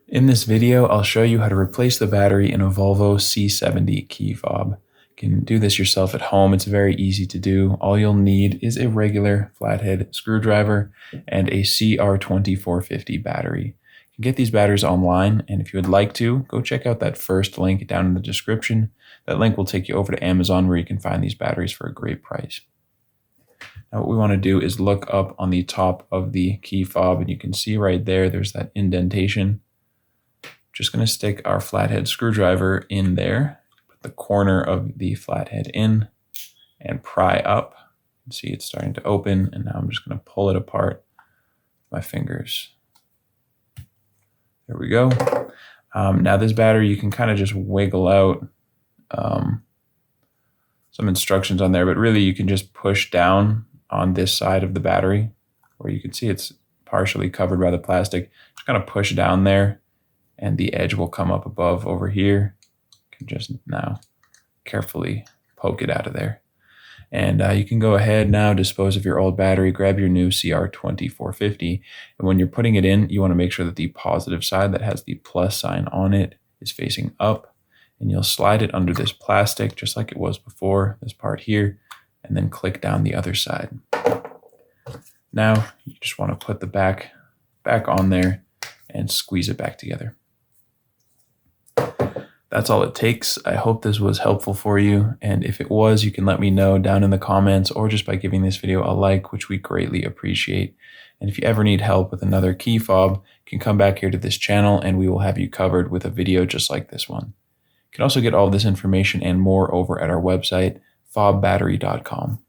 In this video, I'll show you how to replace the battery in a Volvo C70 key fob. You can do this yourself at home. It's very easy to do. All you'll need is a regular flathead screwdriver and a CR2450 battery. You can get these batteries online, and if you would like to, go check out that first link down in the description. That link will take you over to Amazon where you can find these batteries for a great price. Now what we want to do is look up on the top of the key fob, and you can see right there, there's that indentation. Just going to stick our flathead screwdriver in there, put the corner of the flathead in, and pry up. You can see it's starting to open, and now I'm just going to pull it apart with my fingers. There we go. Now this battery, you can kind of just wiggle out some instructions on there, but really you can just push down on this side of the battery, where you can see it's partially covered by the plastic. Just kind of push down there, and the edge will come up above over here. You can just now carefully poke it out of there. And you can go ahead now, dispose of your old battery, grab your new CR2450. And when you're putting it in, you want to make sure that the positive side that has the plus sign on it is facing up. And you'll slide it under this plastic, just like it was before, this part here, and then click down the other side. Now, you just want to put the back on there and squeeze it back together. That's all it takes. I hope this was helpful for you, and if it was, you can let me know down in the comments or just by giving this video a like, which we greatly appreciate. And if you ever need help with another key fob, you can come back here to this channel and we will have you covered with a video just like this one. You can also get all this information and more over at our website, FobBattery.com.